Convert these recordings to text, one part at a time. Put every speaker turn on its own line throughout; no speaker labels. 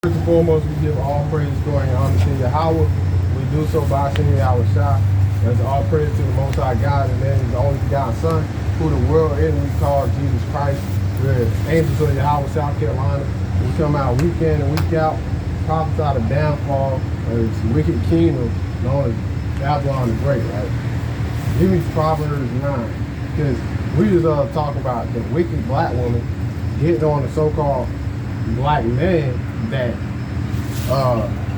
First and foremost, we give all praise, glory, and honor to Yahweh. We do so by sending Yahweh Shah. That's all praise to the Most High God, and then His only begotten Son, who the world is, we call Jesus Christ. We're angels of Yahweh, South Carolina. We come out week in and week out, prophesy the downfall of this wicked kingdom known as Babylon the Great, right? Give me Proverbs 9, because we just talking about the wicked black woman getting on the so-called black man that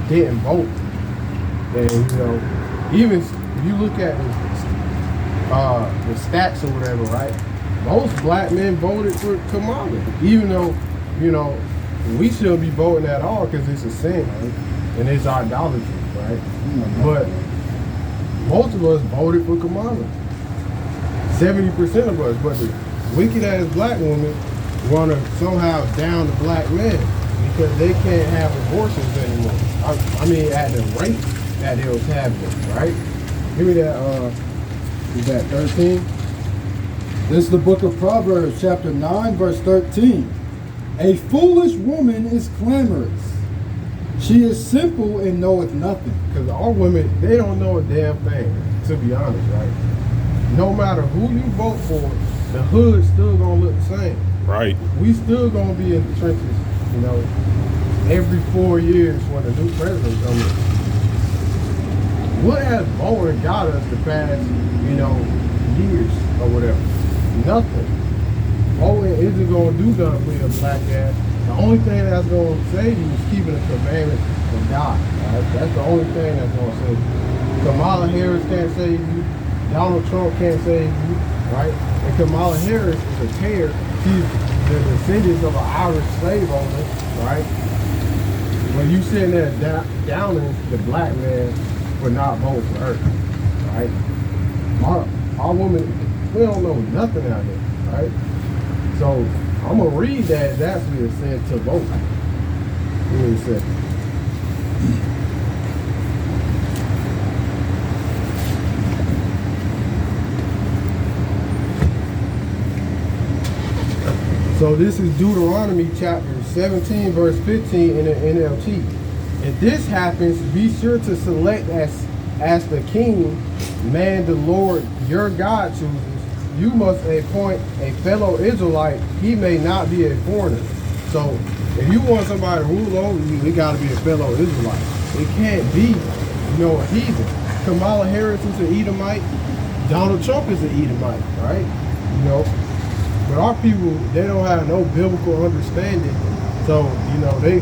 didn't vote. And you know, even if you look at the stats or whatever, right? Most black men voted for Kamala, even though, you know, we shouldn't be voting at all because it's a sin, right? And it's idolatry, right? But most of us voted for Kamala. 70% of us, but the wicked ass black woman want to somehow down the black man because they can't have abortions anymore. I mean, at the rate that they was having it, right? Give me that, is that 13?
This is the book of Proverbs, chapter 9, verse 13. A foolish woman is clamorous. She is simple and knoweth nothing.
Because all women, they don't know a damn thing, to be honest, right? No matter who you vote for, the hood's still gonna look the same.
Right.
We still gonna be in the trenches, you know, every 4 years when a new president comes in. What has voting got us the past, you know, years or whatever? Nothing. Voting isn't gonna do nothing for your black ass. The only thing that's gonna save you is keeping the commandments of God. Right? That's the only thing that's gonna save you. Kamala Harris can't save you. Donald Trump can't save you, right? And Kamala Harris is a tear. She's the descendants of an Irish slave owner, right? When you sitting there downing the black man for not voting for her, right? Our women, we don't know nothing out here, right? So I'm gonna read that it's actually a sin to vote. Give me a second. So this is Deuteronomy chapter 17, verse 15 in the NLT. If this happens, be sure to select as the king, man the Lord your God chooses. You must appoint a fellow Israelite. He may not be a foreigner. So if you want somebody to rule over you, it got to be a fellow Israelite. It can't be, you know, a heathen. Kamala Harris is an Edomite. Donald Trump is an Edomite, right? You know. But our people, they don't have no biblical understanding. So, you know, they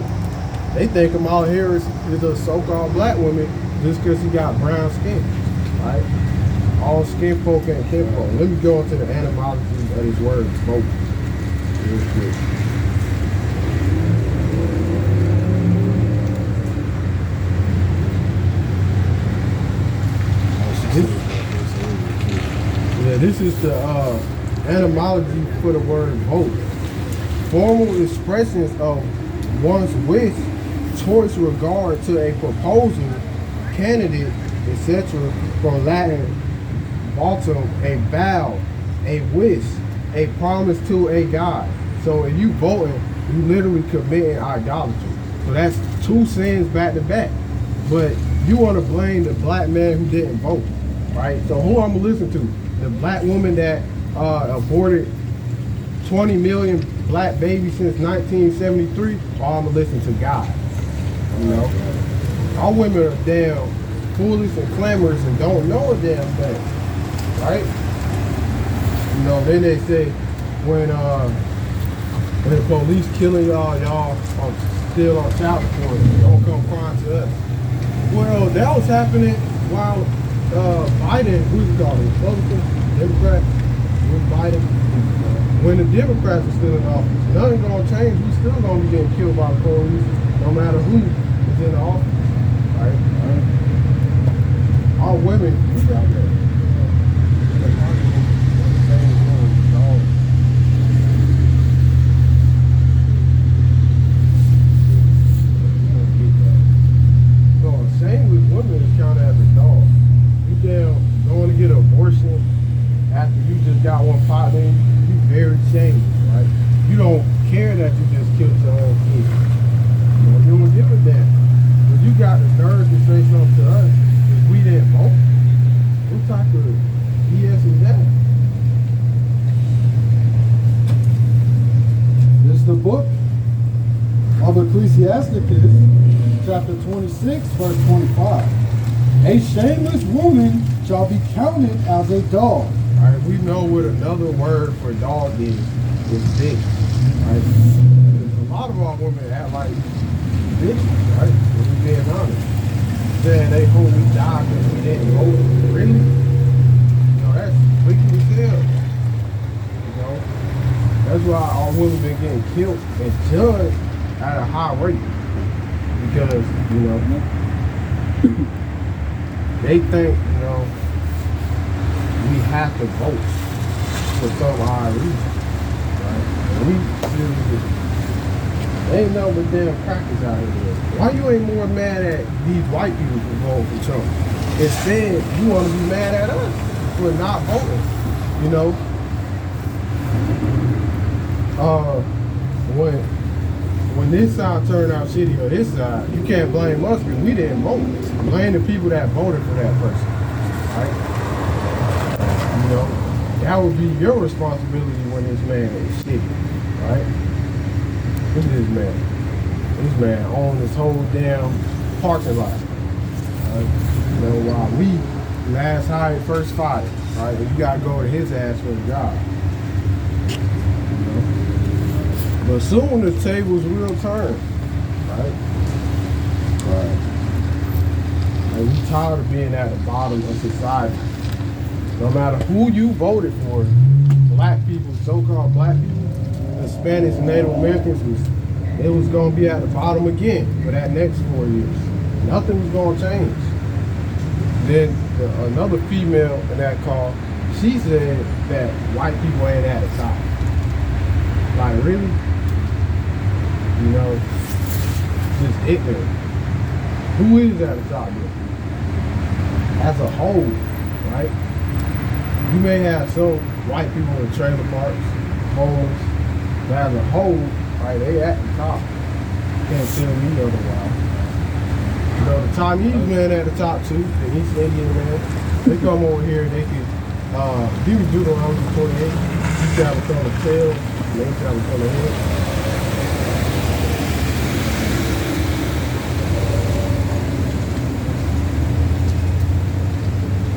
think Kamala Harris is a so-called black woman just because she got brown skin, right? All skin folk and kin folk. Let me go into the etymology of these words, both. Real quick. This is the etymology for the word vote. Formal expressions of one's wish, choice, regard to a proposal, candidate, etc. From Latin, votum, a vow, a wish, a promise to a god. So if you voting, you literally committing idolatry. So that's two sins back to back. But you want to blame the black man who didn't vote, right? So who I'm gonna listen to? The black woman that aborted 20 million black babies since 1973, or I'm gonna listen to God. You know, our women are damn foolish and clamorous and don't know a damn thing, right? You know, then they say when the police killing y'all still on child support, don't come crying to us. Well, that was happening while Biden, who's it called, Republican, Democrat, with Biden. When the Democrats are still in office, nothing's gonna change. We still gonna be getting killed by the police, no matter who is in the office, right? Our women is out there. So a shameless woman is counted as a dog. You damn going to get an abortion after you just got one partner, you very shameless, right? You don't care that you just killed your own kid. You know, you don't say something to us if we didn't vote? What type of BS is that?
This is the book of Ecclesiasticus, chapter 26, verse 25. A shameless woman shall be counted as a dog.
All right, we know what another word for dog is bitch. Right? A lot of our women act like bitches, right? If we're being honest. Saying they hope we die because we didn't vote. Really? You know, that's wicked as hell. You know? That's why our women been getting killed and judged at a high rate. Because, you know, they think, you know, we have to vote for some odd reason. Right? And we seriously, ain't no but damn crackers out here. Why you ain't more mad at these white people for voting for Trump? Instead, you want to be mad at us for not voting. You know? When this side turned out shitty or this side, you can't blame us because we didn't vote. Blame the people that voted for that person. Right? You know? That would be your responsibility when this man is shitty. Right? Look at this man. This man owns this whole damn parking lot. Right? You know, while we last hired, first fired. Right? And you gotta go to his ass for a job. You know? But soon the tables will turn. Right? Right. And we tired of being at the bottom of society. No matter who you voted for, black people, so-called black people, Hispanics and Native Americans, it was going to be at the bottom again for that next 4 years. Nothing was going to change. Then another female in that call, she said that white people ain't at the top. Like, really? You know, just ignorant. Who is at the top here? As a whole, right? You may have some white people in trailer parks, homeless, but as a whole, right, they at the top. Can't tell me otherwise. You know, the Chinese man at the top too, the East Indian man, they come over here and they can, he was Deuteronomy 28, he shall become a tail, and they shall become a head.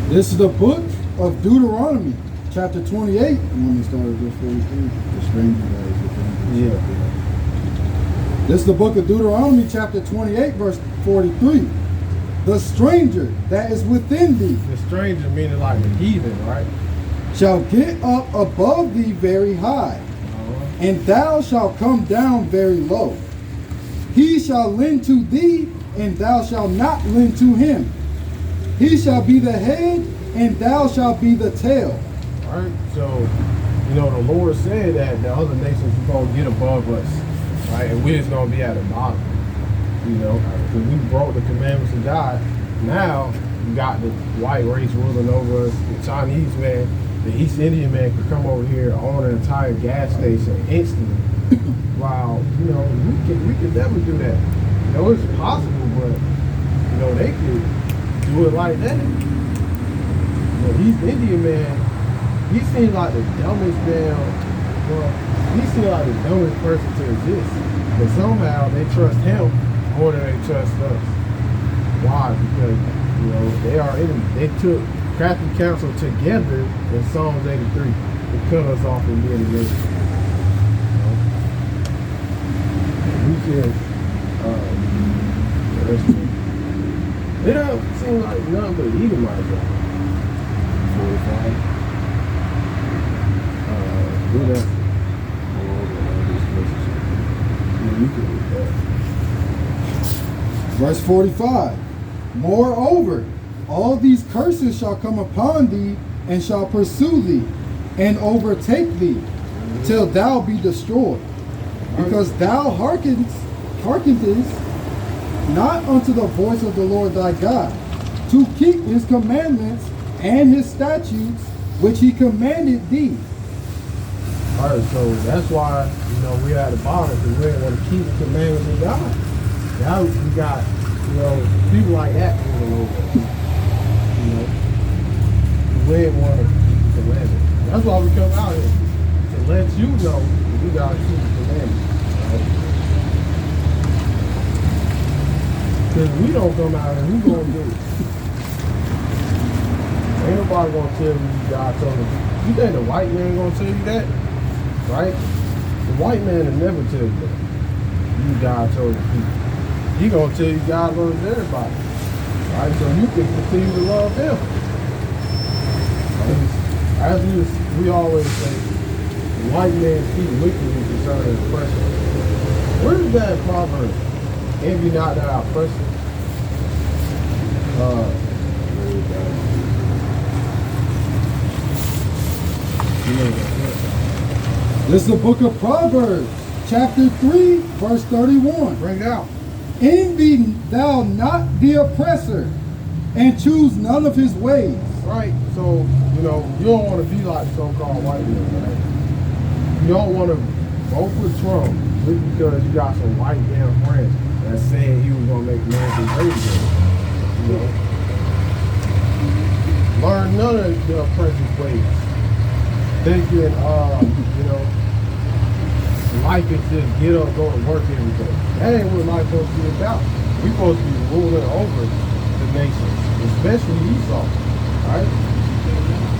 This is the book of Deuteronomy, chapter 28. And when we started verse 43, the stranger that is within.
Yeah.
This is the book of Deuteronomy, chapter 28, verse 43. The stranger that is within thee.
The stranger meaning like the heathen, right?
Shall get up above thee very high, and thou shalt come down very low. He shall lend to thee, and thou shalt not lend to him. He shall be the head, and thou shalt be the tail.
All right, so, you know, the Lord said that the other nations are going to get above us, right? And we're just going to be at the bottom, you know, because we broke the commandments of God. Now, you got the white race ruling over us. The Chinese man, the East Indian man could come over here, own an entire gas station instantly. While, you know, we could never do that. You know, it's possible, but, you know, they could do it like that. The East Indian man, he seems like the dumbest he seems like the dumbest person to exist. But somehow they trust him more than they trust us. Why? Because, you know, they are enemies. They took crafty counsel together in Psalms 83 to cut us off from being a nation. We should, it don't seem like nothing but Edomites right now. 45. Do that.
Verse 45. Moreover, all these curses shall come upon thee, and shall pursue thee, and overtake thee, till thou be destroyed. Because thou hearkenest not unto the voice of the Lord thy God, to keep his commandments and his statutes, which he commanded thee.
All right, so that's why, you know, we're at the bottom, because we don't want to keep the commandments of God. Now we got You know, people like that want to know that. You know, we ain't want to keep the commandments. That's why we come out here, to let you know that you got to keep the commandments. Right? Because if we don't come out here, who going to do it? Ain't nobody going to tell you God told you. You think the white man going to tell you that? Right? The white man will never tell you that. You God told the people. He gonna tell you God loves everybody. Right? So you can continue to love him. As we always say, the white man speak wickedly concerning oppression. Where is that proverb? Envy not thy oppressor.
This is the book of Proverbs, chapter 3, verse 31.
Bring it out.
Envy thou not the oppressor, and choose none of his ways.
Right. So, you know, you don't want to be like so-called white men, right? You don't want to vote for Trump just because you got some white damn friends that said he was going to make America great again. You know? Learn none of the oppressor's ways. Thinking, you know, life is just get up, go to work every day. That ain't what life's supposed to be about. We're supposed to be ruling over the nations, especially Esau, right?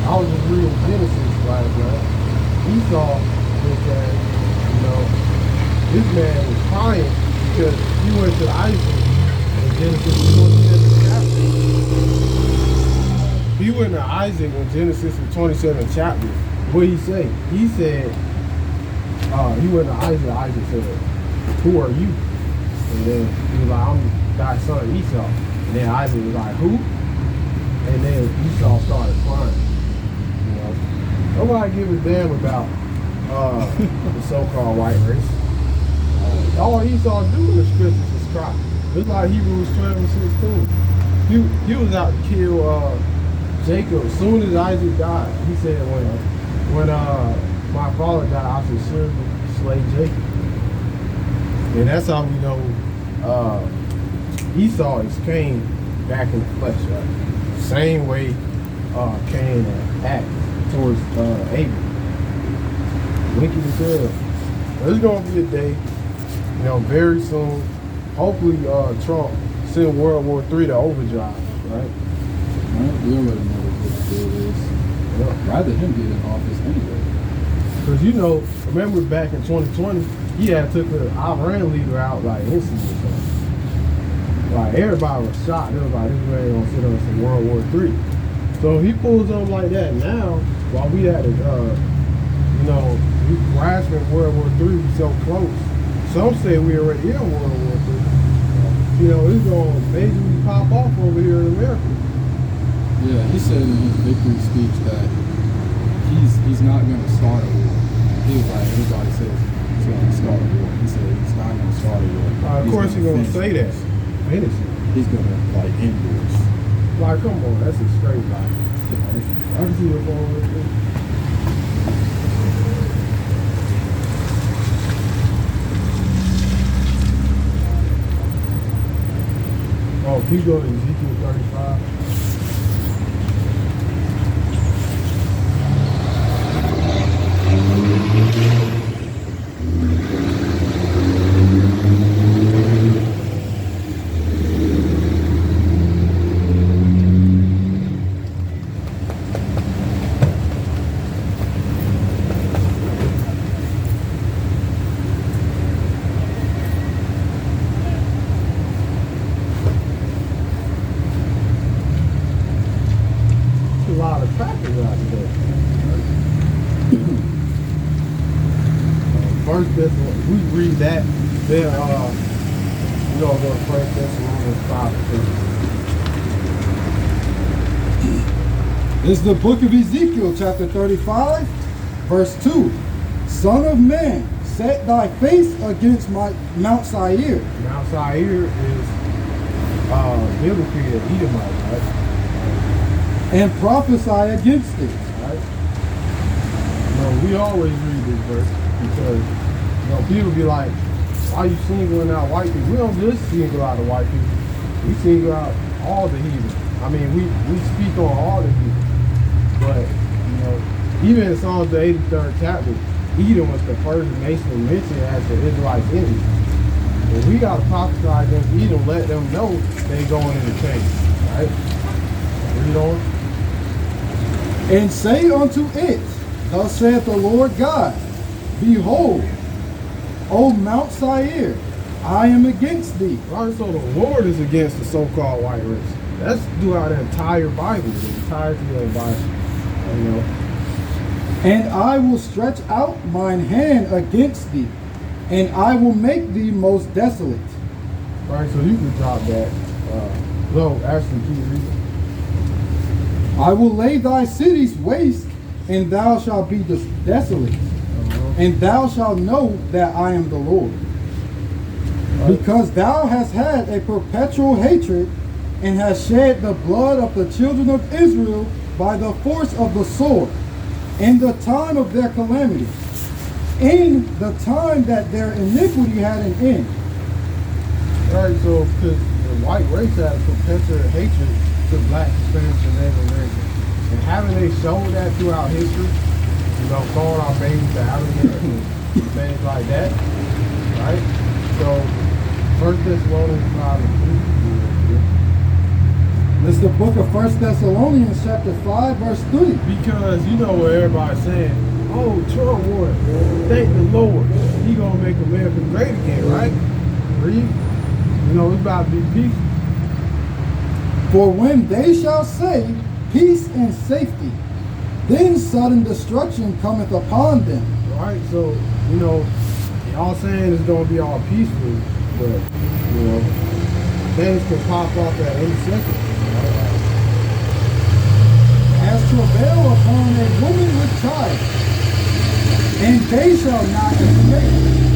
I was just reading Genesis last night. Esau was that, you know, this man was crying because he went to Isaac in Genesis 27 chapter. He went to Isaac in Genesis 27 chapter. What did he say? He said, he went to Isaac. Isaac said, who are you? And then he was like, I'm thy son Esau. And then Isaac was like, who? And then Esau started crying. You know, nobody give a damn about the so-called white race. All Esau do in the scriptures is cry. It's like Hebrews 12 and 16. He was out to kill Jacob as soon as Isaac died. He said, when my father died, I should surely slay Jacob. And that's how we know Esau is Cain back in the flesh, right? Same way Cain act towards Abel. Wicked as hell. There's gonna be a day, you know, very soon. Hopefully Trump send World War III to overdrive, right?
We already know what this deal is. Well, rather him get in office anyway.
Because, you know, remember back in 2020, he had took the Iran leader out like instantly or something. Like everybody was shocked. It was like, this man gonna sit on some World War III. So he pulls on like that now, while we had it, you know, we grasping World War III so close. Some say we already in World War III. You know, it's gonna basically pop off over here in America.
Yeah, he said in his victory speech that he's not going to start a war. He was like, everybody says he's going to start a war. He said he's not going to start a war.
Of course he's going to say that. Finish it.
He's going to, like, end wars.
Like, come on, that's a straight lie. I can see what's going on with it. Oh, keep going to Ezekiel 35. A lot of crackers out there. First Thessalonians, we read that, then we're gonna go to First Thessalonians 5.
This is the book of Ezekiel, chapter 35, verse 2. Son of man, set thy face against Mount Seir.
Mount Seir is biblically an Edomite, right?
And prophesy against it.
Right? You know, we always read this verse because, you know, people be like, why are you singling out white people? We don't just single out the white people. We single out all the heathen. I mean, we speak on all the heathen. But, you know, even in Psalms the 83rd chapter, Edom was the first nation mentioned as the Israelite enemy. And we got to prophesy against Edom, let them know they going into change. Right? Read on.
And say unto it, thus saith the Lord God, behold, O Mount Seir, I am against thee.
Right, so the Lord is against the so-called white race. That's throughout the entire Bible, the entirety of the Bible. You know.
And I will stretch out mine hand against thee, and I will make thee most desolate.
Right, so you can drop that. No, actually, keep reading.
I will lay thy cities waste, and thou shalt be desolate. And thou shalt know that I am the Lord. Because thou hast had a perpetual hatred, and hast shed the blood of the children of Israel by the force of the sword, in the time of their calamity, in the time that their iniquity had an end.
Alright, so because the white race has perpetual hatred to black, Hispanics, and Native Americans. And haven't they shown that throughout history? You know, throwing our babies to Africa and things like that. Right? So, 1 Thessalonians 5:3.
This is the book of 1 Thessalonians chapter 5, verse 3.
Because you know what everybody's saying, oh, Trump won. Thank the Lord. He gonna make America great again, right? Read. You know, it's about to be peace.
For when they shall say, peace and safety, then sudden destruction cometh upon them.
Right, so, you know, y'all saying it's going to be all peaceful, but, you know, things can pop off at any second.
As travail upon a woman with child, and they shall not escape.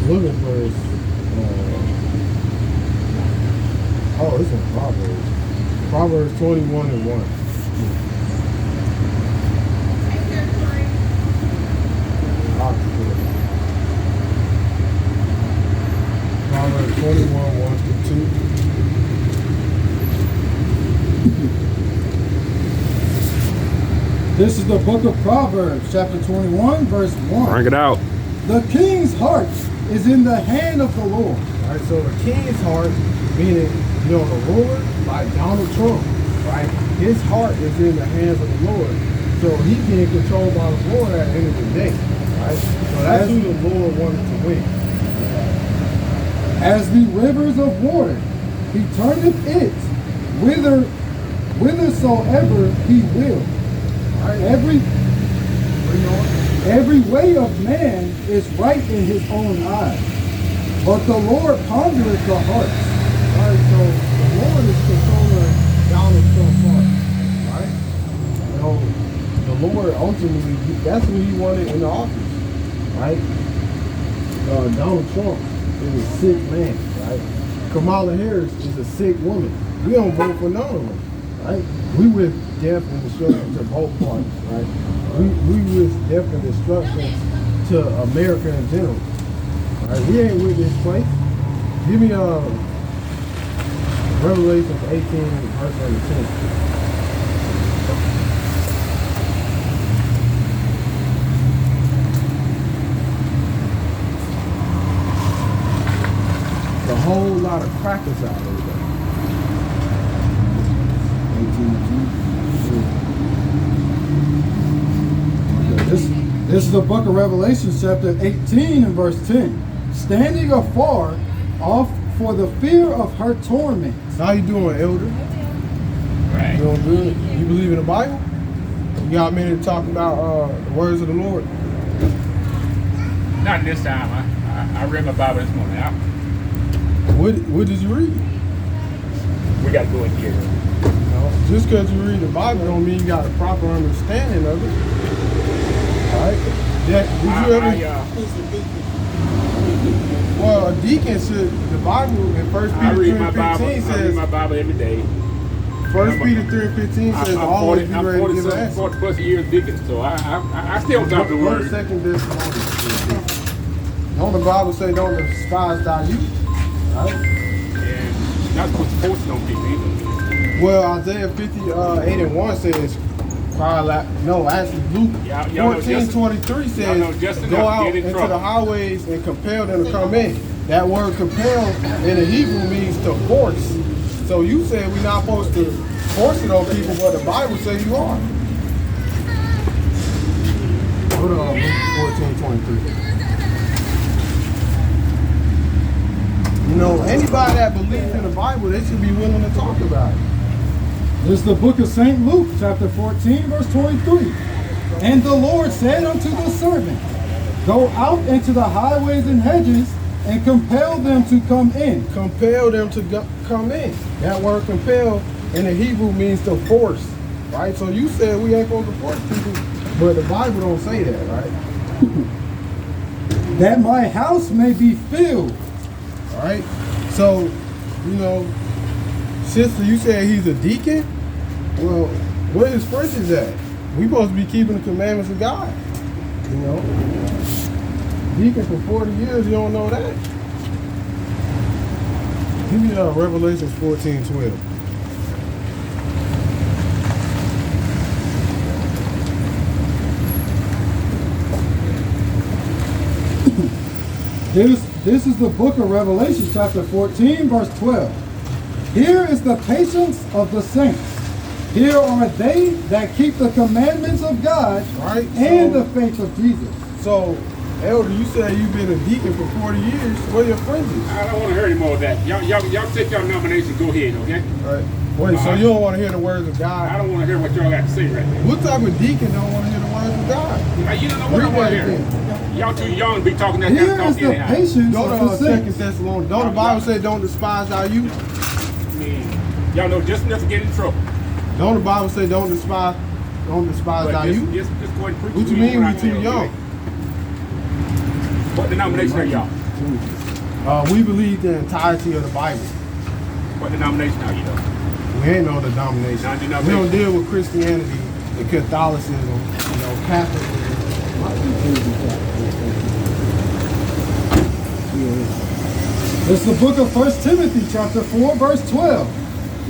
Looking for his, oh, it's in Proverbs. Proverbs 21:1. Proverbs 21:1-2.
This is the book of Proverbs, chapter 21, verse 1.
Bring it out.
The king's heart is in the hand of the Lord.
All right, so the king's heart, meaning, you know, the Lord, like Donald Trump, right? His heart is in the hands of the Lord. So he's being controlled by the Lord at the end of the day, right? So that's who the Lord wanted to win.
As the rivers of water, he turneth it whithersoever he will.
Right?
Every way of man is right in his own eyes, but the Lord pondereth the hearts.
All right, so the Lord is controlling Donald Trump's heart, right? You know, the Lord ultimately, that's who he wanted in the office, right? Donald Trump is a sick man, right? Kamala Harris is a sick woman. We don't vote for none of them, right? We wish death and destruction to both parties, right? We wish death and destruction to America in general. All right, we ain't with this place. Give me Revelation 18, verse number 10. A whole lot of crackers out there.
18. This is the book of Revelation, chapter 18 and verse 10. Standing afar off for the fear of her torments.
How you doing, elder?
Right.
You doing good? You believe in the Bible? You got a minute to talk about the words of the Lord?
Not this time. I read my Bible this morning.
What did you read?
we got to go in here.
You know, just because you read the Bible don't mean you got a proper understanding of it. Right? Yeah, did you ever? Well, a deacon should. The Bible in 1
I
Peter
read
3
my
and
Bible.
15
I read
says.
my Bible every day.
1 Peter 3 and 15 says always be ready to give an answer.
40 plus years deacon, so I still talk the
Go to
word.
2 Thessalonians. Don't the Bible say don't despise thy youth? Right?
And not supposed to force it on people either.
Well, Isaiah 58 and 1 says, actually Luke
Y'all
14:23 says, go out into the highways and compel them to come in. That word compel in the Hebrew means to force. So you said we're not supposed to force it on people, but the Bible says you are. Hold on, Luke 14:23. You know, anybody that believes in the Bible, they should be willing to talk about it.
This is the book of St. Luke, chapter 14, verse 23. And the Lord said unto the servant, go out into the highways and hedges, and compel them to come in.
Compel them to come in. That word compel in the Hebrew means to force, right? So you said we ain't supposed to force people, but the Bible don't say that, right?
That my house may be filled.
All right? So, you know, sister, you said he's a deacon? Well, where his friends at? We supposed to be keeping the commandments of God, you know? Deacon for 40 years, you don't know that? Give me Revelations 14:12.
This is the book of Revelation, chapter 14, verse 12. Here is the patience of the saints. Here are they that keep the commandments of God,
right?
And the faith of Jesus.
So, Elder, you said you've been a deacon for 40 years. Where your friends is?
I don't want to hear any more of that. Y'all take your nomination. Go ahead, okay?
All right. Wait, so you don't want to hear the words of God?
I don't want to hear what y'all got to say right now.
What type of deacon don't want to hear the words of God?
You don't know what I want to hear. Y'all too young to be talking that kind
Here
of
is
talk
the
anyhow.
patience
Go
of
to
the
2
saints.
Thessalonians. Don't the Bible say don't despise thy youth?
I mean, y'all know just enough to get in trouble.
Don't the Bible say don't despise
But
thy youth?
just go ahead and preach.
What you mean we too young?
What denomination are y'all?
We believe the entirety of the Bible.
What denomination are you though?
We ain't no denomination.
Non-denomination.
We don't deal with Christianity and Catholicism, you know, Catholicism.
It's the book of 1 Timothy, chapter 4, verse 12.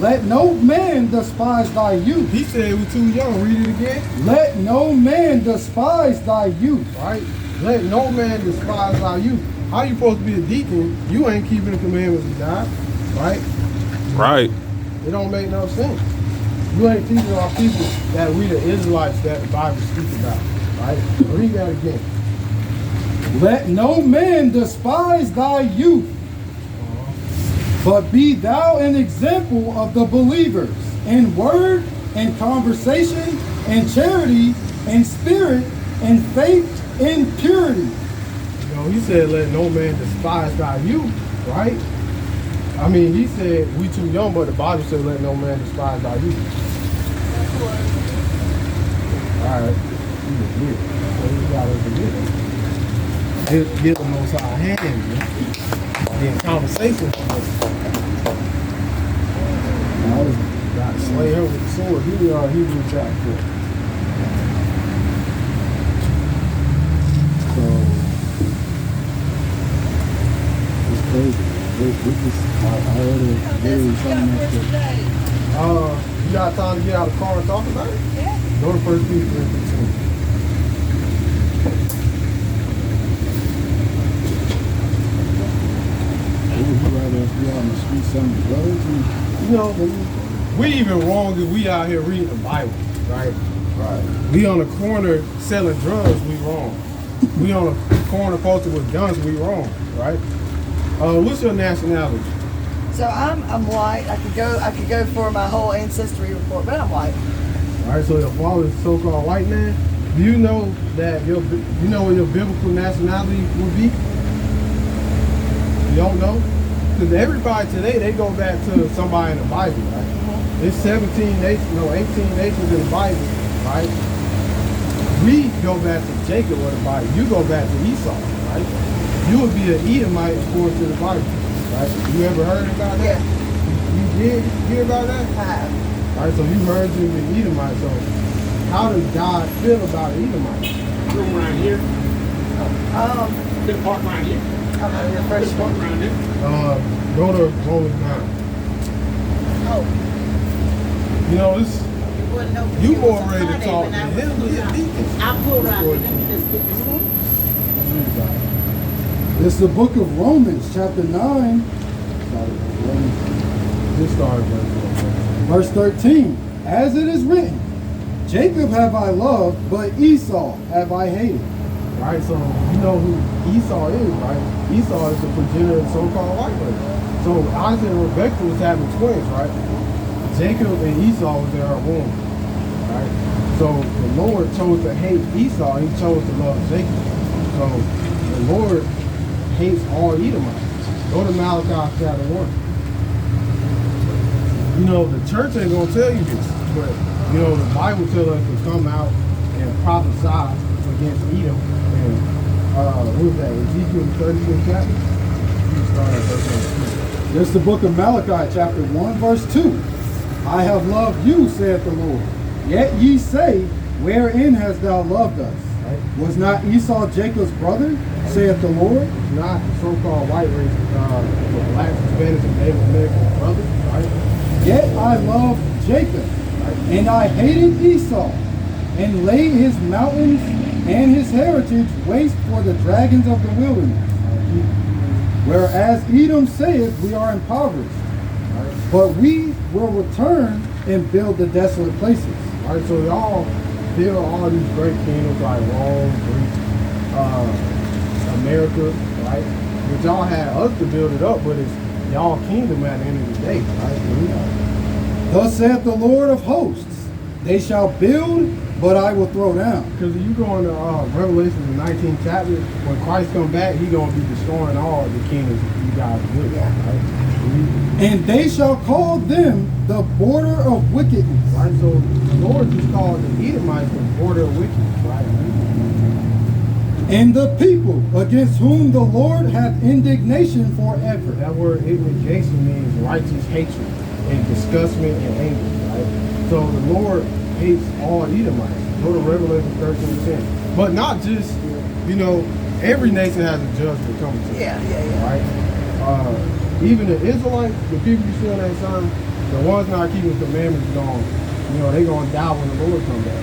Let no man despise thy youth.
He said we're too young. Read it again.
Let no man despise thy youth.
Right? Let no man despise thy youth. How you supposed to be a deacon? You ain't keeping the commandments of God. Right?
Right.
It don't make no sense. You ain't teaching our people that we the Israelites that the Bible speaks about. Right? Read that again.
Let no man despise thy youth, but be thou an example of the believers in word and conversation and charity and spirit and faith and purity.
You know, he said, let no man despise thy youth, right? I mean, he said we too young, but the Bible said, let no man despise thy youth. All right. Get the most high hand, man. In conversation. Got to slay her with the sword. Here we are, Hebrews chapter 4.
So it's crazy. We just I already literally something else
You got time to get out of the car and talk about it? Yeah. Go to 1 Peter 3:15. You know, we even wrong if we out here reading the Bible, right? Right. We on the corner selling drugs, we wrong. We on the corner posted with guns, we wrong, right? What's your nationality?
So I'm white. I could go for my whole ancestry report, but I'm white.
All right. So your father is a so-called white man. Do you know that you know what your biblical nationality would be? You don't know? Because everybody today, they go back to somebody in the Bible, right? There's 17 nations, no, 18 nations in the Bible, right? We go back to Jacob or the Bible. You go back to Esau, right? You would be an Edomite according to the Bible, right? You ever heard about that? You did hear about that?
I have.
All right, so you heard you be an Edomite. So how does God feel about Edomites?
Room around here. Good park around here.
I'm not your first
Park
one.
around there.
Go to Romans 9.
Oh,
You know, this, you more ready to talk than him. He's a deacon.
I'll pull around. Let me just get this thing.
This is the book of Romans, chapter 9,
Just started
verse 13. As it is written, Jacob have I loved, but Esau have I hated.
Right, so you know who Esau is, right? Esau is the progenitor of the so-called white race. So Isaac and Rebekah was having twins, right? Jacob and Esau was in her womb, right? So the Lord chose to hate Esau, he chose to love Jacob. So the Lord hates all Edomites. Go to Malachi chapter 1. You know, the church ain't gonna tell you this, but you know, the Bible tells us to come out and prophesy against Edom. And what was that? Ezekiel 36 chapter? You start at verse 1.
This is the book of Malachi, chapter 1, verse 2. I have loved you, saith the Lord. Yet ye say, wherein hast thou loved us?
Right?
Was not Esau Jacob's brother, saith the Lord?
It's not the so-called white race, the blacks, Hispanics, and Native American brothers, right?
Yet I loved Jacob, and I hated Esau, and laid his mountains and his heritage waste for the dragons of the wilderness. Whereas Edom saith, we are impoverished, but we will return and build the desolate places.
All right, so y'all build all these great kingdoms like Rome, Greece, America, right? But y'all had us to build it up, but it's y'all kingdom at the end of the day, right?
Thus saith the Lord of hosts, they shall build, but I will throw down.
Because if you go into Revelation, the 19th chapter, when Christ come back, he going to be destroying all the kingdoms you guys built, right?
And they shall call them the border of wickedness.
Right, so the Lord just called the Edomites the border of wickedness, right?
And the people against whom the Lord hath indignation forever.
That word indignation means righteous hatred and disgustment and anger, right? So the Lord hates all Edomites. Go to Revelation 13:10. But not just, you know, every nation has a judgment coming to it.
yeah.
Right? Even the Israelites, the people you see on that sign, the ones not keeping the commandments going, you know, they're going to die when the Lord comes back.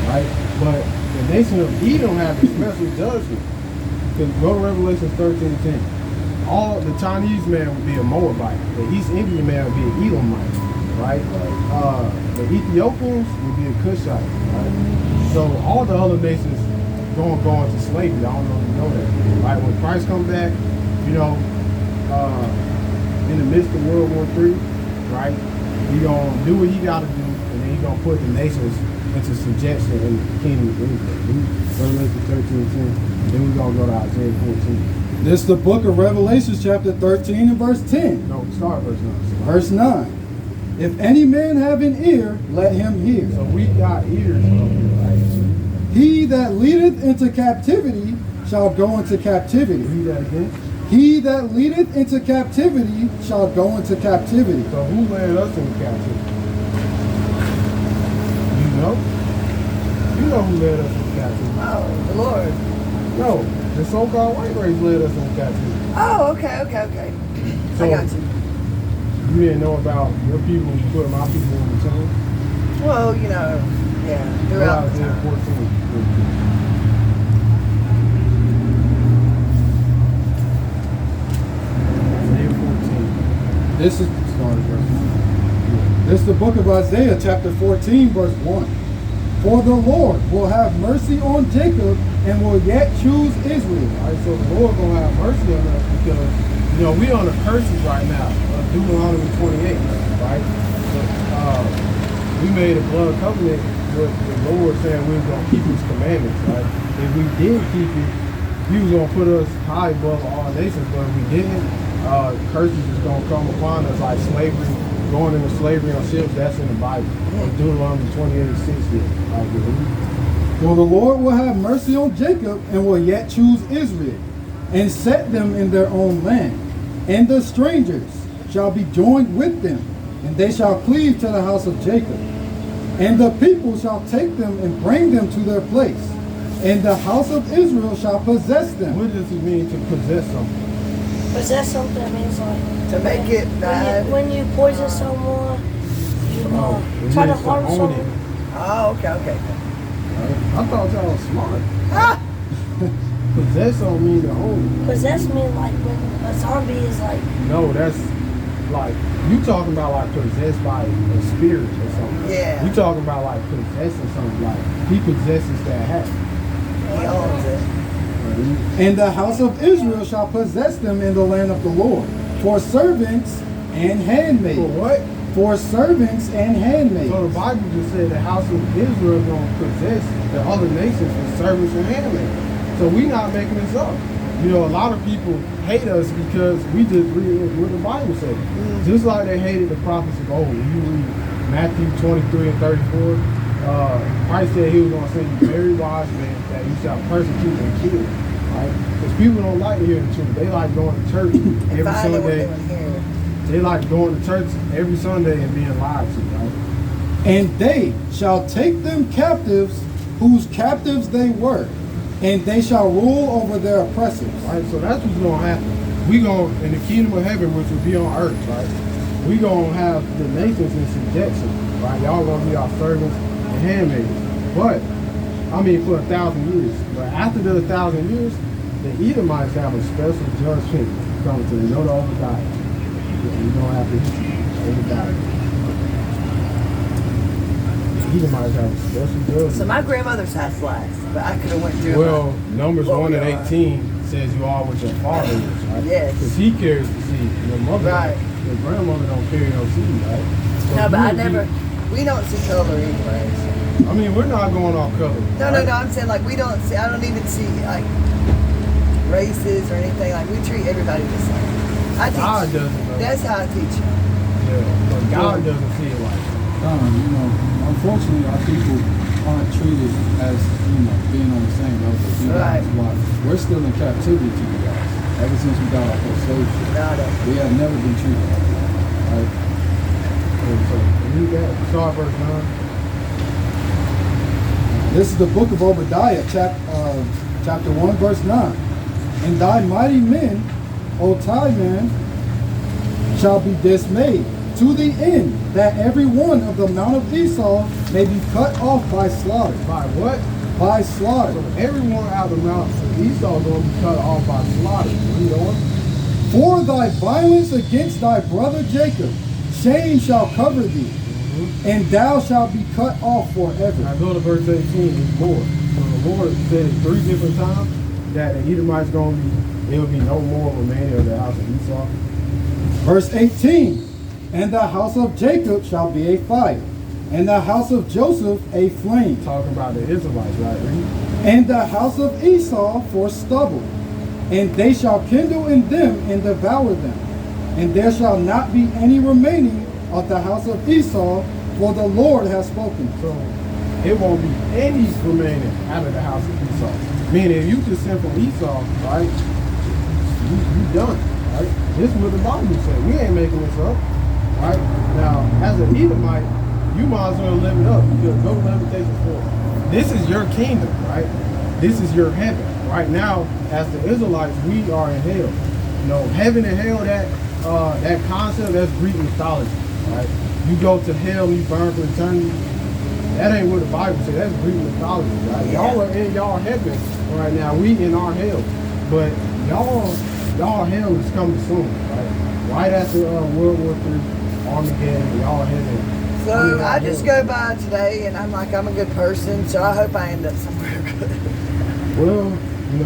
Right? But the nation of Edom has a special judgment. Because go to Revelation 13:10. All the Chinese man would be a Moabite. The East Indian man would be an Edomite. Right? The Ethiopians would be a Cushite. Right? So all the other nations going into slavery. I don't know if you know that. Right? When Christ comes back, you know, in the midst of World War III, right? He gonna do what he gotta do, and then he gonna put the nations into subjection in the kingdom of Israel. Revelation 13:10. Then we gonna go to Isaiah 14.
This is the book of Revelation, chapter 13 and verse 10.
No, start verse 9.
Verse 9. If any man have an ear, let him hear.
So we got ears up here, right?
He that leadeth into captivity shall go into captivity.
Read that again.
He that leadeth into captivity shall go into captivity.
So who led us into captivity? You know? You know who led us into captivity.
Oh, the Lord.
No, the so-called white race led us into captivity.
Oh, okay.
So,
I got you.
You didn't know about your people when you put my people in the tomb?
Well, you know, yeah, throughout the
Isaiah
time.
14.
This is the book of Isaiah, chapter 14, verse 1. For the Lord will have mercy on Jacob and will yet choose Israel.
All right, so the Lord gonna have mercy on us because, you know, we on the curses right now. Deuteronomy 28, right? So, we made a blood covenant with the Lord saying we was gonna keep His commandments, right? If we did keep it, He was gonna put us high above all nations, but if we didn't, curses is gonna come upon us, like slavery, going into slavery on ships. That's in the Bible. Deuteronomy 28:6. I believe.
For the Lord will have mercy on Jacob and will yet choose Israel, and set them in their own land. And the strangers shall be joined with them, and they shall cleave to the house of Jacob. And the people shall take them and bring them to their place, and the house of Israel shall possess them.
What does it mean to possess something?
Possess something means like
To make it bad.
when you poison someone, you
It
try to
means
harm
own it.
someone.
Oh, okay.
I thought y'all was smart.
Ah!
Possess don't mean to own.
Possess means like when a zombie is like,
No, that's like you talking about like possessed by a spirit or something.
Yeah.
You talking about like possessing something, like he possesses that hat.
He owns it.
And the house of Israel shall possess them in the land of the Lord, for servants and handmaids.
For what?
For servants and handmaids.
So the Bible just said the house of Israel is going to possess the other nations with servants and handmaids. So we not making this up. You know, a lot of people hate us because we just read what the Bible says. Just like they hated the prophets of old. You read Matthew 23 and 34. Christ said he was going to send you very wise men that you shall persecute and kill. Right? Because people don't like to hear the truth. They like going to church every
Find out what they
Sunday.
want to hear.
They like going to church every Sunday and being lied to, right?
And they shall take them captives, whose captives they were, and they shall rule over their oppressors.
Right? So that's what's going to happen. We going in the kingdom of heaven, which will be on earth, right? We going to have the nations in subjection, right? Y'all going to be our servants and handmaids. But, I mean, for 1,000 years. But after the 1,000 years, the Edomites have a special judgment coming to them. You know the overtime. You don't have to overtime. The Edomites have a special judgment.
So my grandmother's house last, but I could have went through.
Well, Numbers
Oh,
1 and
God.
18 says you are what your father is, right?
Yes.
Because he carries the seed. Your mother,
Right.
your grandmother don't carry no seed, right? So
No, but
you
I
would
never. We don't see color anyways.
I mean, we're not going off color.
No,
right?
no. I'm saying like we don't see. I don't even see like races or anything. Like we treat everybody the same. I teach.
God doesn't know.
That's how I teach.
Yeah, but God doesn't see it like that.
You know, unfortunately, our people aren't treated as, you know, being on the same level as you guys.
Right.
Why? We're still in captivity to you guys. Ever since we got our whole slave ship,
Got it.
we have never been treated like that. Right?
And so, read that. Start verse 9.
This is the book of Obadiah, chapter 1, verse 9. And thy mighty men, O Timon, shall be dismayed, to the end that every one of the mount of Esau may be cut off by slaughter.
By what?
By slaughter.
So everyone out of the mouth of Esau is going to be cut off by slaughter. Read on.
For thy violence against thy brother Jacob, shame shall cover thee, and thou shalt be cut off forever.
Now go to verse 18. It's more. So the Lord said 3 different times that the Edomites going to be, there will be no more remaining of the house of Esau.
Verse 18. And the house of Jacob shall be a fire, and the house of Joseph a flame,
Talking about the Israelites, right? Read.
and the house of Esau for stubble. And they shall kindle in them and devour them. And there shall not be any remaining of the house of Esau, for the Lord has spoken.
So it won't be any remaining out of the house of Esau. Meaning if you descend from Esau, right, you done, right? This is what the Bible said. We ain't making this up, right? Now, as an Edomite, you might as well live it up, because go to Lamentations 4. This is your kingdom, right? This is your heaven. Right now, as the Israelites, we are in hell. You know, heaven and hell, that concept, that's Greek mythology, right? You go to hell and you burn for eternity. That ain't what the Bible says. That's Greek mythology, right? Y'all are in y'all heaven right now. We in our hell. But y'all hell is coming soon, right? Right after World War III, Armageddon, y'all heaven.
So I just go by today and I'm like, I'm a good person, so I hope I end up somewhere good.
Well,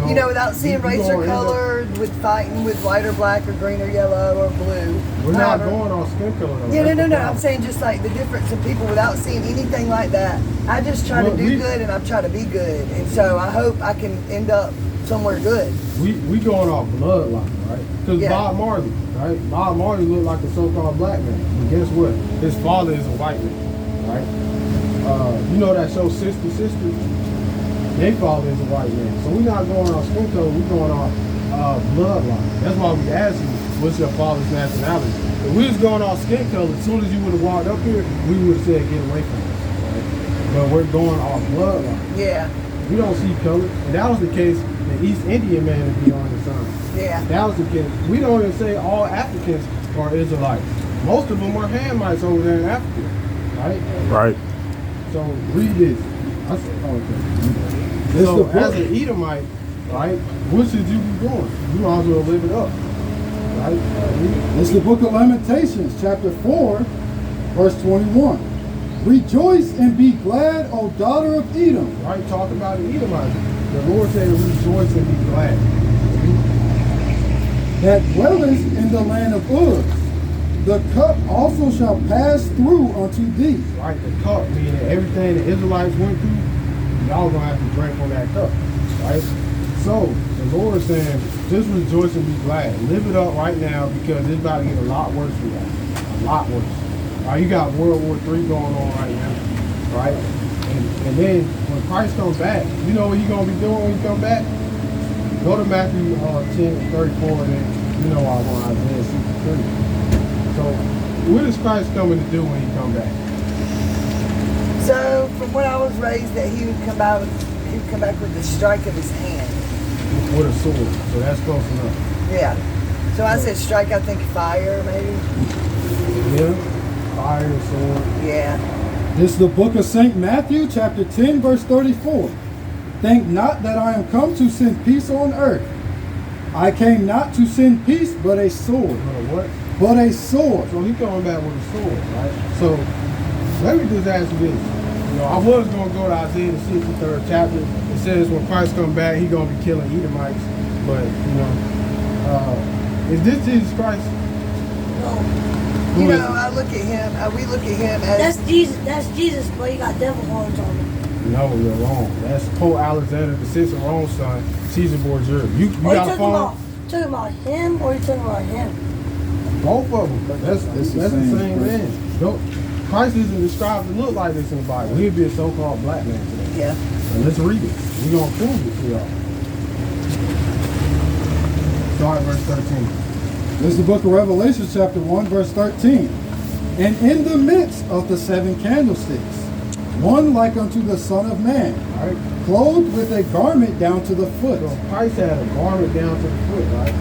You know, without seeing
you
race
gonna
or
end up-
color, with fighting with white or black or green or yellow or blue.
We're not
however.
going on skin color. Though.
Yeah,
That's
no.
the
I'm
problem.
saying just like the difference in people without seeing anything like that. I just try
Well,
to do
we-
good and I try to be good. And so I hope I can end up somewhere good.
We going off bloodline, right? Because
Yeah.
Bob Marley, right? Bob Marley looked like a so-called black man. But guess what? His father is a white man, right? You know that show Sister? Their father is a white man. So we're not going off skin color, we're going off bloodline. That's why we asked you, what's your father's nationality? If we was going off skin color, as soon as you would have walked up here, we would have said, get away from us, right? But we're going off bloodline.
Yeah.
We don't see color. And that was the case, the East Indian man would be on the sign.
Yeah.
That was the case. We don't even say all Africans are Israelites. Most of them are Hamites over there in Africa, right?
Right.
So read this.
This
So
the book.
as an Edomite, right, what should you be doing? You might as well live it up, right?
It's the book of Lamentations, chapter 4, verse 21. Rejoice and be glad, O daughter of Edom.
Right, talk about the Edomites. The Lord said, rejoice and be glad.
That dwellest in the land of Uz. The cup also shall pass through unto thee.
Right, the cup, meaning everything the Israelites went through, y'all gonna have to drink from that cup, right? So the Lord is saying, just rejoice and be glad. Live it up right now because it's about to get a lot worse for you. A lot worse. All right, you got World War III going on right now, right? And then when Christ comes back, you know what he's gonna be doing when he come back? Go to Matthew 10:34, and then you know I want Isaiah 63. So what is Christ coming to do when he come back?
So from when I was raised, that he would come back with the strike of his hand.
With a sword. So that's close enough.
Yeah. So I said strike. I think fire, maybe.
Yeah. Fire, sword.
Yeah.
This is the book of St. Matthew, chapter 10, verse 34. Think not that I am come to send peace on earth. I came not to send peace, but a sword.
What?
But a sword.
So he coming back with a sword, right? So let me just ask you this. You know, I was gonna go to Isaiah the 63rd chapter. It says when Christ come back, he gonna be killing Edomites. But you know, is this Jesus Christ?
No.
You know, I look at him. We look at him as
That's Jesus. That's Jesus, but he got devil horns on him.
No, you're wrong. That's Pope Alexander the Cicerone's son, Caesar Borgia. You
Or you
got a
talking
phone?
about him, or you talking about him?
Both of them. That's the same man. Don't, Christ isn't described to look like this in the Bible. He'd be a so-called black man today.
yeah.
And let's read it. We're going to prove it to y'all. Start at verse 13.
This is the book of Revelation, chapter 1, verse 13. And in the midst of the 7 candlesticks, one like unto the Son of Man,
All right?
clothed with a garment down to the foot,
So Christ had a garment down to the foot, right?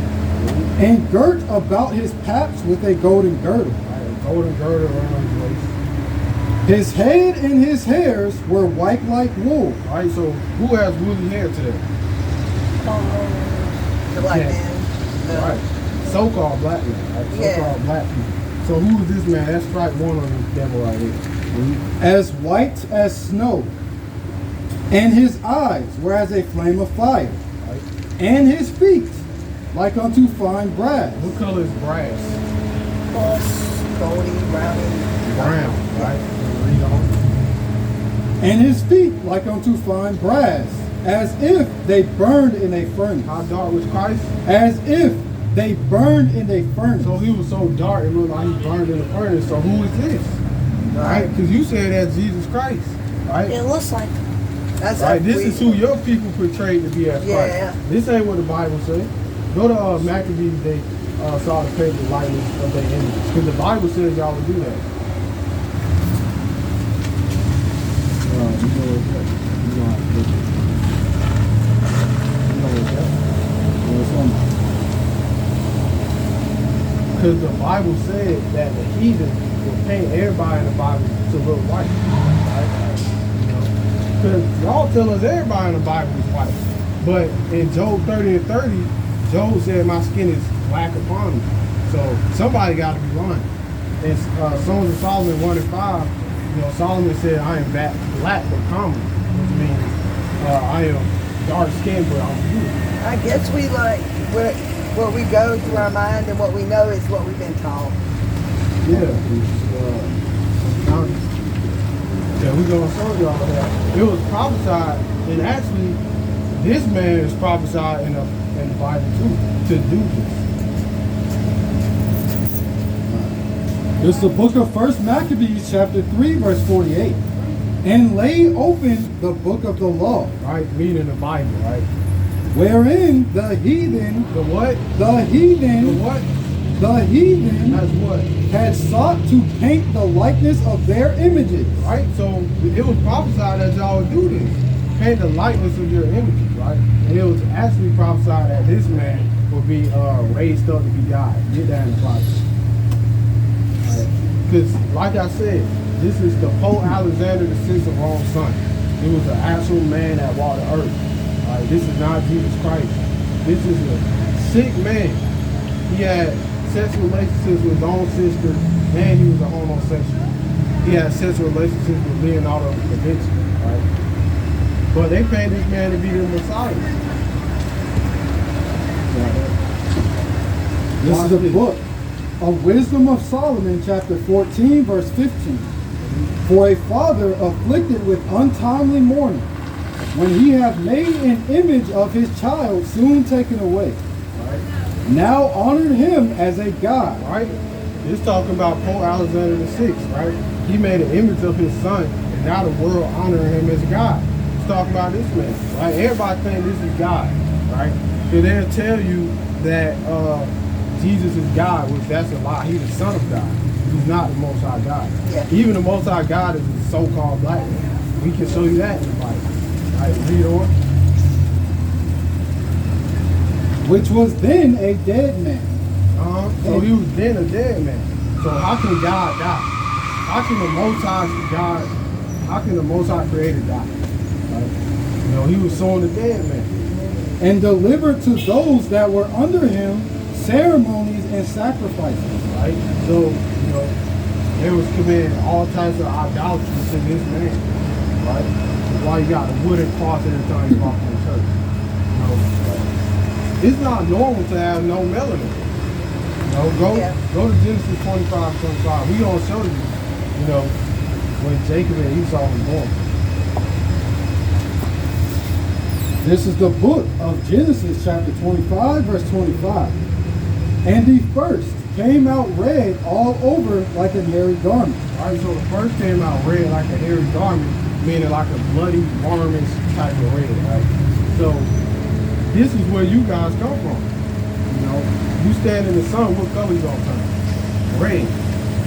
and girt about his paps with a golden girdle.
Right, a golden girdle around his waist.
His head and his hairs were white like wool.
All right, so who has woolly hair today?
The black
Yeah.
man. The,
Right. So-called black men, right?
Yeah.
So-called black people. So who is this man? That's strike one on this devil right here.
As white as snow, and his eyes were as a flame of fire,
Right?
and his feet like unto fine brass,
What color is brass?
Goldie, brownie.
Brown, right? Read on.
and his feet like unto fine brass, as if they burned in a furnace.
How dark was Christ?
As if they burned in a furnace.
So he was so dark it looked like he burned in the furnace. So who is this? Right? Because you said that's Jesus Christ, right?
It looks like
That's
Right,
how
this
we-
is who your people portrayed to be as Christ.
Yeah.
This ain't what the Bible says. Go to Maccabees, they saw the paper likeness of their images. Because the Bible says y'all would do that. Because the Bible said that the heathen will paint everybody in the Bible to look white. Right? Because y'all tell us everybody in the Bible is white. But in Job 30 and 30, Job said my skin is black upon me. So somebody got to be lying. In Songs of Solomon 1 and 5, you know, Solomon said I am black but common, which means I am dark skinned but I'm good.
I guess we like what we go through our mind, and what we know is what we've been taught.
Yeah, we're going to show y'all that it was prophesied, and actually this man is prophesied in the Bible too to do this.
This is the book of 1 Maccabees, chapter 3, verse 48. And lay open the book of the law,
Right? Meaning the Bible, right?
wherein the heathen,
The what?
the
The
heathen,
what?
the heathen
That's what?
had sought to paint the likeness of their images.
Right? So it was prophesied that y'all would do this. Paint the likeness of your images, right? And it was actually prophesied that this man would be raised up to be God. Get that in the Bible. Because, like I said, this is the Pope Alexander VI of Rome's son. He was an actual man that walked the earth. Right? This is not Jesus Christ. This is a sick man. He had sexual relationships with his own sister, and he was a homosexual. He had sexual relationships with Leonardo da Vinci. Right? But they paid this man to be the Messiah.
This is the book of Wisdom of Solomon, chapter 14, verse 15. For a father afflicted with untimely mourning, when he hath made an image of his child soon taken away,
Right?
now honored him as a god.
Right? It's talking about Pope Alexander VI, right? He made an image of his son, and now the world honoring him as God. It's talking about this man, right? Everybody think this is God, right? So they'll tell you that Jesus is God, which that's a lie. He's the Son of God. He's not the Most High God.
Yeah.
Even the Most High God is a so-called black man. We can show you that in the Bible. All right, read on.
Which was then a dead man.
So he was then a dead man. So how can God die? How can the Most High God? How can the Most High Creator die? Right? You know, he was sown a dead man.
And delivered to those that were under him ceremonies and sacrifices.
Right? So, you know, they was committing all types of idolatry to this man. Right? That's why you got a wooden cross every time you walk in the church. You know, it's not normal to have no melanin. You know, go to Genesis 25:25. We gonna show you, you know, when Jacob and Esau was born.
This is the book of Genesis, chapter 25, verse 25. And the first came out red all over like a hairy garment.
All right, so the first came out red like a hairy garment, meaning like a bloody, wormish type of red, right? So this is where you guys come from. You know, you stand in the sun, what color you gonna turn? Red.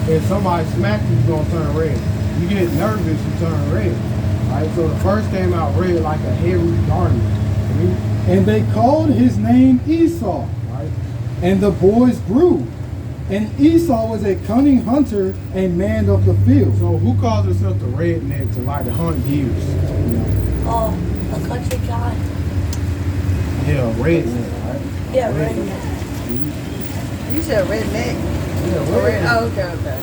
If somebody smacks you, you gonna turn red. You get nervous, you turn red. All right, so the first came out red like a hairy garment.
And they called his name Esau.
Right?
And the boys grew. And Esau was a cunning hunter, a man of the field.
So who calls himself the redneck to like to hunt deers? You know?
Oh, a country guy.
Yeah, redneck, right?
Yeah, right.
You said redneck.
Yeah, redneck.
Oh, okay.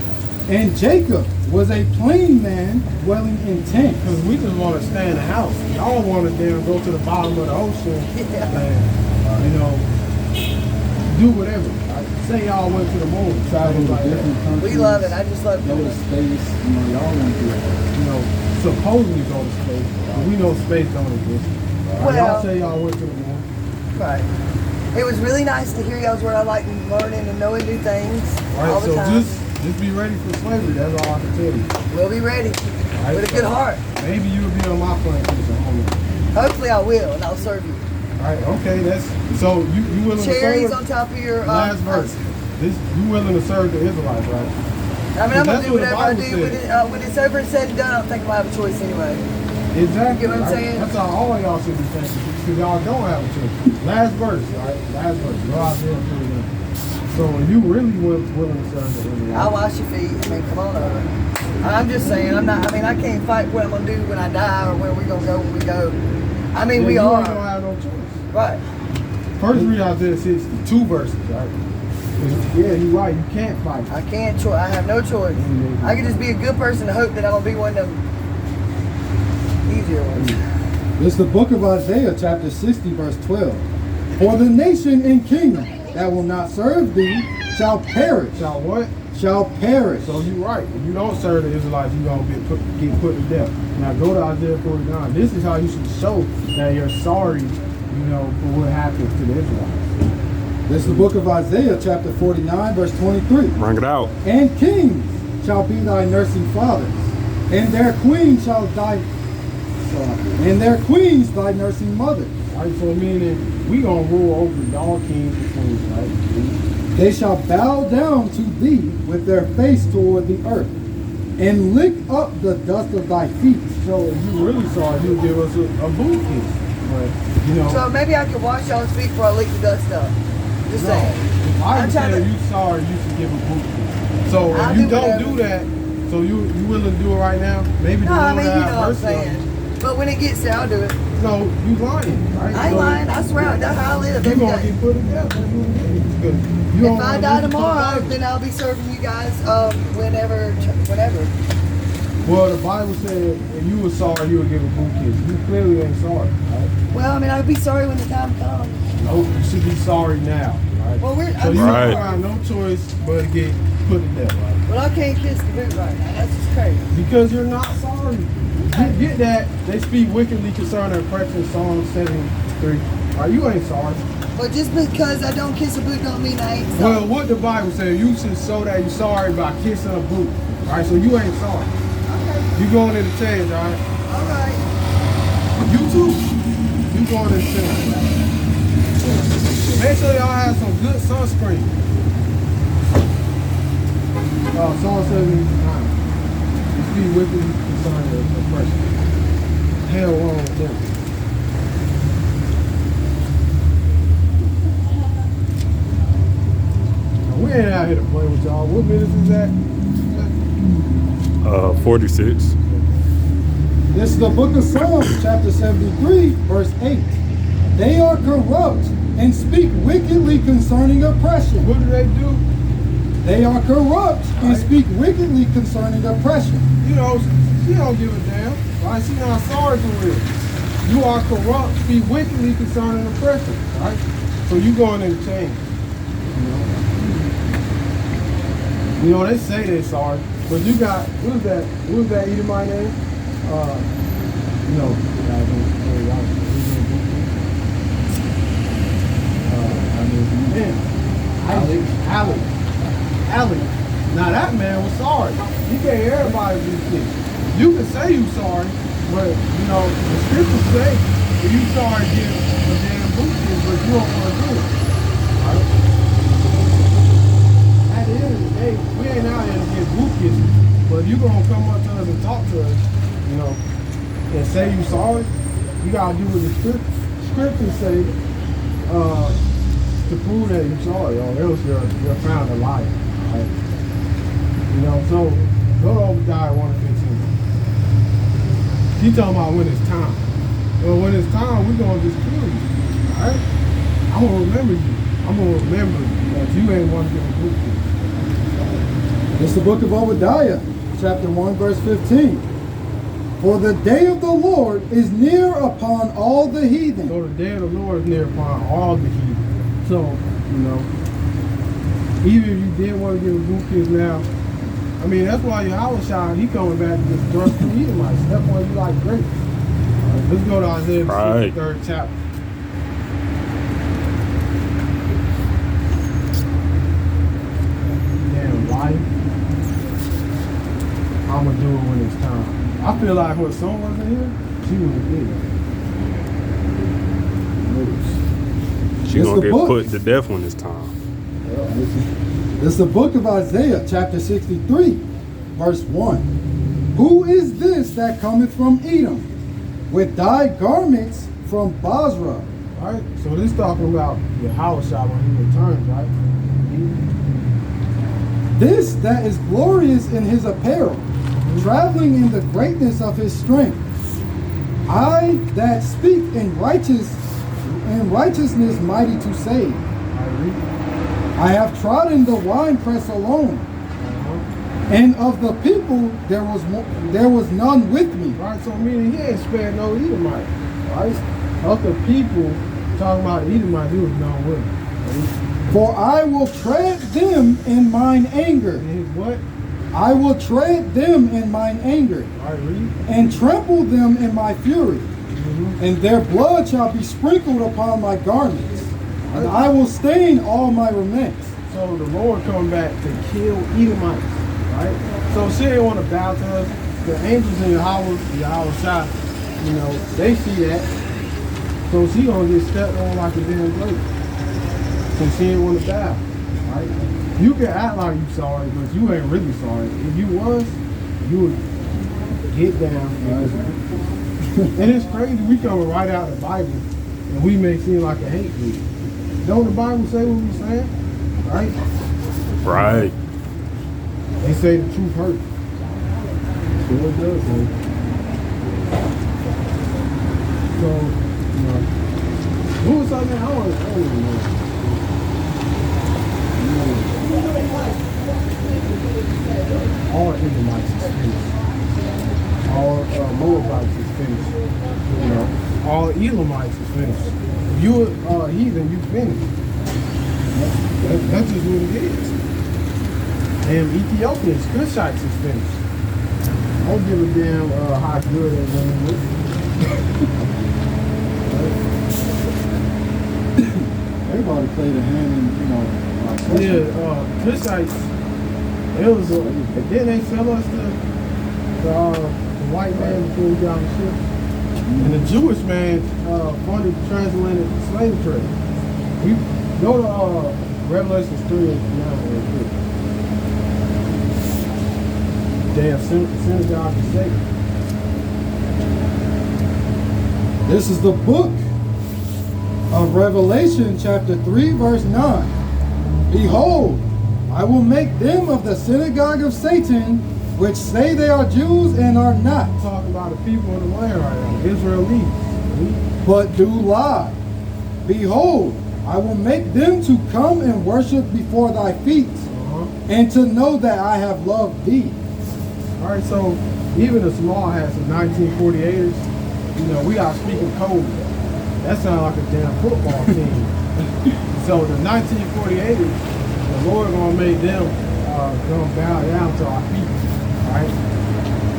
And Jacob was a plain man dwelling in tents.
Because we just want to stay in the house. Y'all want to damn go to the bottom of the ocean and, you know, do whatever. Right? Say y'all went to the moon.
Travel to
Like that.
different countries.
We love it. I just love
Go to
it.
space. You know, y'all want to do it.
You know, supposedly go to space. But we know space don't exist.
Well-
Y'all say y'all went to the moon.
Right. It was really nice to hear y'all's word. I like learning and knowing new things
All
all
right,
the
so
time.
just be ready for slavery. That's all I can tell you.
We'll be ready
Right?
with a good heart.
Maybe you'll be on my plantation. I don't know.
Hopefully I will, and I'll serve you.
All right, okay, that's so you willing
Cherries
to
on
serve?
top of your
Last verse. This you willing to serve the Israelites, right?
I mean, I'm
That's
gonna do
what the
whatever I
Bible
do
said.
when it's over and said and done. I don't think I'll have a choice anyway.
Exactly.
You get what I'm
right?
saying?
That's how all of y'all should be thinking, because y'all don't have a choice. Last verse, all right? Last verse. Go out there and put it in. So when you really willing to serve the Israelites,
I'll wash your feet. I mean, come on over. I'm just saying, I can't fight what I'm gonna do when I die or where we're gonna go when we go. I mean, we
you
are.
ain't gonna have no choice.
Right.
First read Isaiah 62 verses, right? 'Cause, yeah, you're right. You can't fight.
I can't I have no choice. I can just be a good person and hope that I'm gonna be one of them easier ones.
This is the book of Isaiah, chapter 60, verse 12. For the nation and kingdom that will not serve thee shall perish,
Shall what?
shall perish.
So you're right. If you don't serve the Israelites, you're going to get put to death. Now go to Isaiah 49. This is how you should show that you're sorry, for what happened to the Israelites.
This is the book of Isaiah, chapter 49, verse 23.
Bring it out.
And kings shall be thy nursing fathers, and their queens shall thy nursing mothers.
Right, so meaning we gonna rule over y'all kings and queens, right?
They shall bow down to thee with their face toward the earth, and lick up the dust of thy feet.
So if you really sorry, you'll give us a boot kiss. But
So maybe I can wash y'all's feet before I lick the dust up. Just saying.
If I
I'm
tell
trying to-
you sorry, you should give a boot kiss. So
I'll
if you
do
don't
whatever.
do that, so you willing to do it right now? Maybe
No,
the
I
Lord
mean, you
have
know what I'm
mercy on you.
saying. But when it gets there, I'll do it.
No, you lying, right?
I ain't lying. I swear, that's how I live
You
every
gonna
day.
get put to death. That's what it is. Because you don't
If I
wanna
die
listen to the
tomorrow,
Bible.
then I'll be serving you guys whenever.
Well, the Bible said if you were sorry, you would give a boot kiss. You clearly ain't sorry, right?
Well, I mean, I'll be sorry when the time comes.
No, you should be sorry now, right?
Well,
so you
Right.
have no choice but to get put to death, right?
Well, I can't kiss the boot right now. That's just crazy.
Because you're not sorry. You get that? They speak wickedly concerning oppression, Psalm 73. Right? You ain't sorry.
But just because I don't kiss a boot don't mean I ain't sorry.
Well, what the Bible says, you should show that you're sorry by kissing a boot. Right? So you ain't sorry.
Okay.
You going in the change, all right?
All right.
You too. You going in the change. Make sure y'all have some good sunscreen. Psalm 79. You speak wickedly concerning oppression. Hell wrong with them. Now, we ain't out here to play with y'all. What minute is that?
46.
This is the book of Psalms, chapter 73, verse 8. They are corrupt and speak wickedly concerning oppression.
What do they do?
They are corrupt and speak wickedly concerning oppression.
She don't give a damn. Right? She's not sorry for real. You are corrupt, speak wickedly concerning oppression. Right? So you going in the change. They say they're sorry, but you got who's that Edomite name? Ali. Now that man was sorry. You can't hear everybody do this. You can say you sorry, but the scriptures say if you sorry, get a damn boot kiss, but you don't want to do it. Right? At the end of the day, we ain't out here to get boot kisses. But if you gonna come up to us and talk to us, and say you sorry, you gotta do what the scriptures say to prove that you're sorry, or else you're found a liar. Right? So go to Obadiah 1:15. She talking about when it's time. Well, when it's time, we're gonna just kill you. Alright? I'm gonna remember you. I'm gonna remember that you ain't want to get a boot kiss.
This is the book of Obadiah, chapter 1, verse 15. For the day of the Lord is near upon all the heathen.
So the day of the Lord is near upon all the heathen. So, even if you did want to get a boot kiss now, that's why Yahushua, he coming back to just thrust through Edomites. That's why you like great. Let's go to Isaiah the 63rd chapter. Damn life. I'ma do it when it's time. I feel like when Son wasn't here, she would have did it.
She
It's
gonna
the
get
book.
put to death when it's time.
This is the book of Isaiah, chapter 63, verse 1. Who is this that cometh from Edom, with thy garments from Basra?
Right? So this talking about Yahushua when he returns, right?
This that is glorious in his apparel, traveling in the greatness of his strength. I that speak in righteousness mighty to save. I have trodden the winepress alone, and of the people there was none with me.
Right, so meaning he ain't spared no Edomite. Right? Of the people talking about Edomite, he was none with him. Right?
For I will tread them in mine anger.
And his what?
I will tread them in mine anger,
All right, read.
and trample them in my fury. And their blood shall be sprinkled upon my garments, and I will stain all my raiments.
So the Lord coming back to kill Edomites, right? So she ain't want to bow to us. The angels in Yahweh shot, you know, they see that. So she gonna get stepped on like a damn grape. So she ain't want to bow, right? You can act like you sorry, but you ain't really sorry. If you was, you would get down. Right? And it's crazy, we coming right out of the Bible, and we may seem like a hate group. Don't the Bible say what we saying? Right?
Right.
They say the truth hurts. Sure it does, man. So, you know, who was something I don't even know. All Edomites is finished. All Moabites is finished. You know, all Edomites is finished. If you heathen, you finished. That's just what it is. And Ethiopians, Cushites is finished. I don't give a damn how good they went with.
Everybody played a hand in, you know,
Yeah, Cushites, it was, didn't they sell us the white man before we got on the ship? And the Jewish man funded the transatlantic slave trade. We go to Revelation 3:9 real quick. Damn, Synagogue of Satan.
This is the book of Revelation, chapter 3, verse 9. Behold, I will make them of the synagogue of Satan, which say they are Jews and are not,
Talking about the people in the land right now, Israelites.
but do lie. Behold, I will make them to come and worship before thy feet, and to know that I have loved thee.
All right, so even the small hats of 1948ers, you know, we are speaking code. That sounds like a damn football team. So the 1948ers, the Lord gonna make them gonna bow down to our feet, right?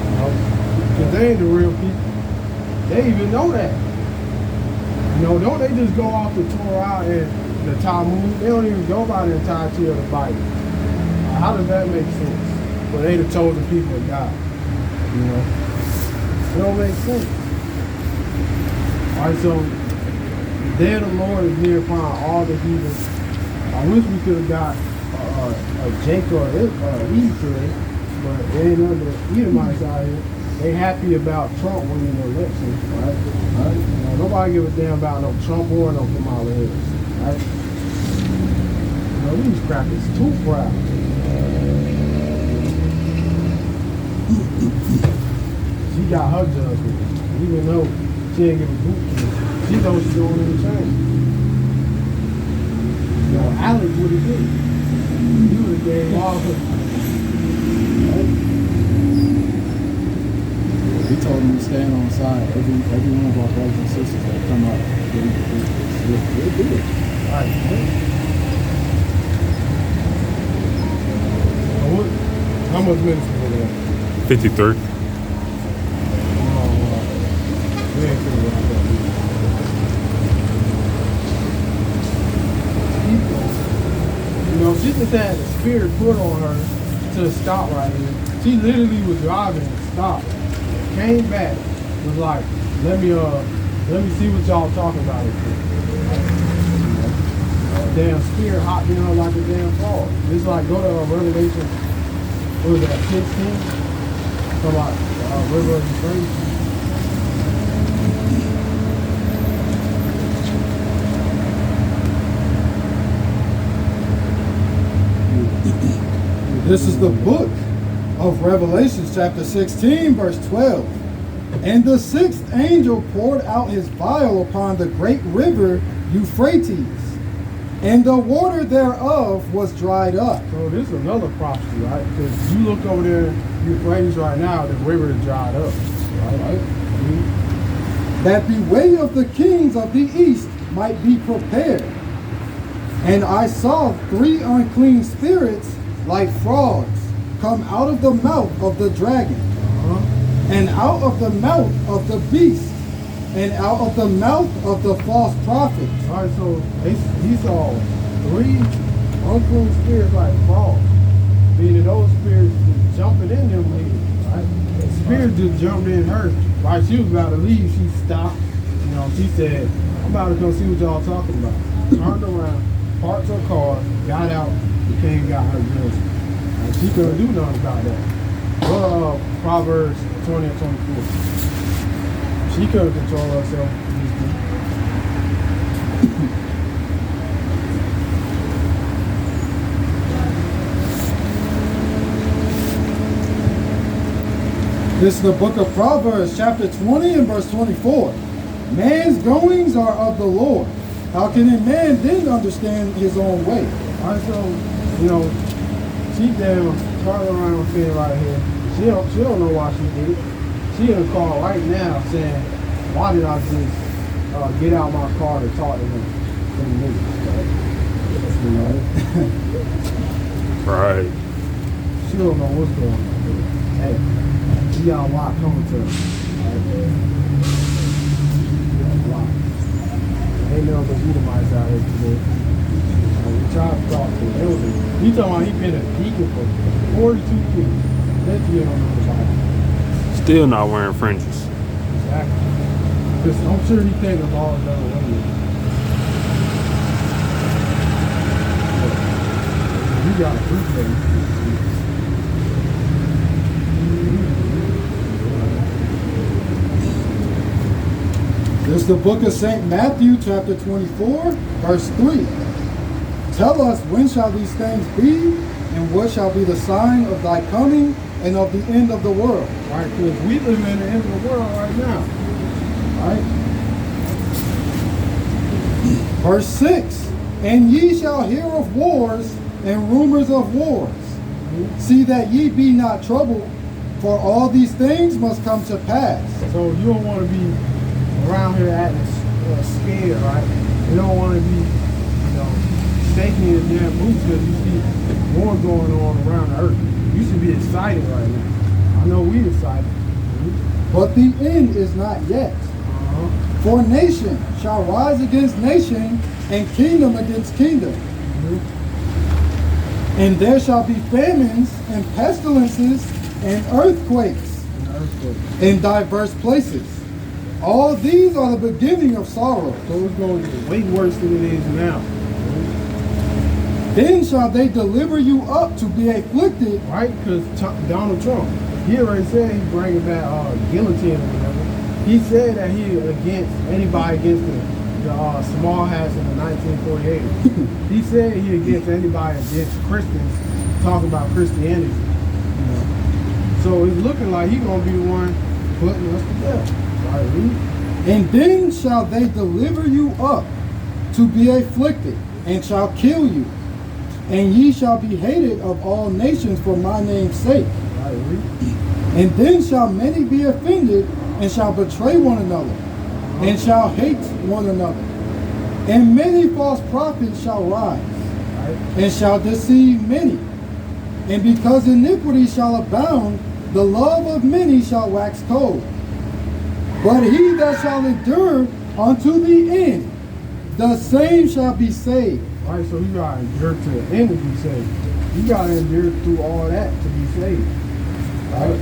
You know, because they ain't the real people. They even know that. You know, don't they just go off the Torah and the Talmud? They don't even go by the entirety of the Bible. How does that make sense? Well, they the chosen people of God. You know, it don't make sense. All right, so the day of the Lord is near upon all the heathen. I wish we could have got a Jacob or Eve today, but there ain't none of the Edomites out here. They happy about Trump winning the election, right? Right? You know, nobody give a damn about no Trump or no Kamala Harris, right? You know, these crackers too proud. She got her judgment, even though she ain't give a boot to it. She knows she's going in the chain. You know, Alex would have did. He would have gave all of it. Right?
He told them to stand on the side. Every one of our brothers and sisters that come up, we'll do it.
All right. How much minutes is it?
53.
We ain't finna wrap up. You know, she just had the spirit put on her to stop right here. She literally was driving and stopped. Came back, was like, let me see what y'all talking about. Damn spirit hopped in her like a damn frog. It's like, go to Revelation, what was that, 16? Talk about river of Euphrates.
This is the book of Revelation, chapter 16, verse 12. And the sixth angel poured out his vial upon the great river Euphrates, and the water thereof was dried up.
So this is another prophecy, right? Because you look over there, Euphrates right now, the river is dried up, right?
That the way of the kings of the east might be prepared. And I saw 3 unclean spirits like frogs come out of the mouth of the dragon, and out of the mouth of the beast, and out of the mouth of the false prophet.
All right, so he saw 3 unclean spirits like frogs, meaning those spirits just jumping in them ladies, right? The spirit just jumped in her. Right, she was about to leave, she stopped. You know, she said, I'm about to go see what y'all talking about. Turned around, parked her car, got out, and came and got her dress. And she couldn't do nothing about that. But Proverbs 20 and 24. She couldn't control herself.
This is the book of Proverbs, chapter 20 and verse 24. Man's goings are of the Lord. How can a man then understand his own way?
All right, so, you know, she down, turn around saying right here, she don't know why she did it. She in the car right now saying, why did I just get out my car to talk to him? You know?
Right.
She don't know what's going on. Hey, she got a lot coming to her. Ain't nothing but Edomites out here today. We tried to talk to him. He talking about he been a deacon for 42 years. That you don't know about.
Still not wearing fringes.
Exactly. Because I'm sure he think the law is done away with. You got to appreciate it.
This is the book of St. Matthew, chapter 24, verse 3. Tell us, when shall these things be, and what shall be the sign of thy coming and of the end of the world?
Right, because we live in the end of the world right now. Right?
Verse 6. And ye shall hear of wars and rumors of wars. See that ye be not troubled, for all these things must come to pass.
So you don't want to be around here acting scared, right? You don't want to be, you know, shaking your damn boots because you see war going on around the earth. You should be excited right now. I know we excited.
But the end is not yet. For nation shall rise against nation, and kingdom against kingdom. And there shall be famines and pestilences and earthquakes in diverse places. All these are the beginning of sorrow.
So it's going to get way worse than it is now.
Then shall they deliver you up to be afflicted.
Right? Because Donald Trump, he already said he's bringing back guillotine or whatever. He said that he against anybody against the small hats in the 1948. He said he against anybody against Christians talking about Christianity. You know? So it's looking like he's going to be the one putting us to death.
And then shall they deliver you up to be afflicted, and shall kill you. And ye shall be hated of all nations for my name's sake. And then shall many be offended, and shall betray one another, and shall hate one another. And many false prophets shall rise, and shall deceive many. And because iniquity shall abound, the love of many shall wax cold. But he that shall endure unto the end, the same shall be saved.
All right, so you got to endure to the end to be saved. You got to endure through all that to be saved. Right?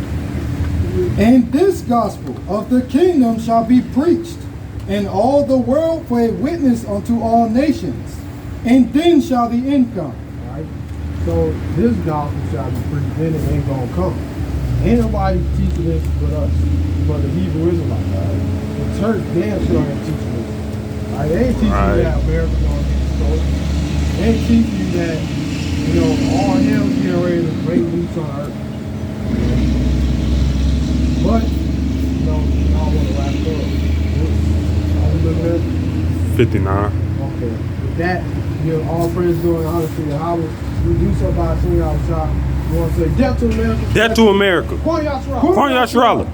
And this gospel of the kingdom shall be preached in all the world for a witness unto all nations. And then shall the end come.
All right? So this gospel shall be preached, then it ain't going to come. Ain't nobody teaching this but us, but the Hebrew Israelites. Right? The church damn sure ain't teaching this. Right? They ain't teaching you that America's going to get destroyed. They ain't teaching you that, you know, all hell's getting ready to break loose on earth. But, you know, I want to wrap up. How we looking at?
59.
Okay. With that, give all praise, glory, and honor to Yahweh. We do so by singing our shot. You want to say death to America?
Death to America.
Kwame Yasharala.
Kwame Yasharala.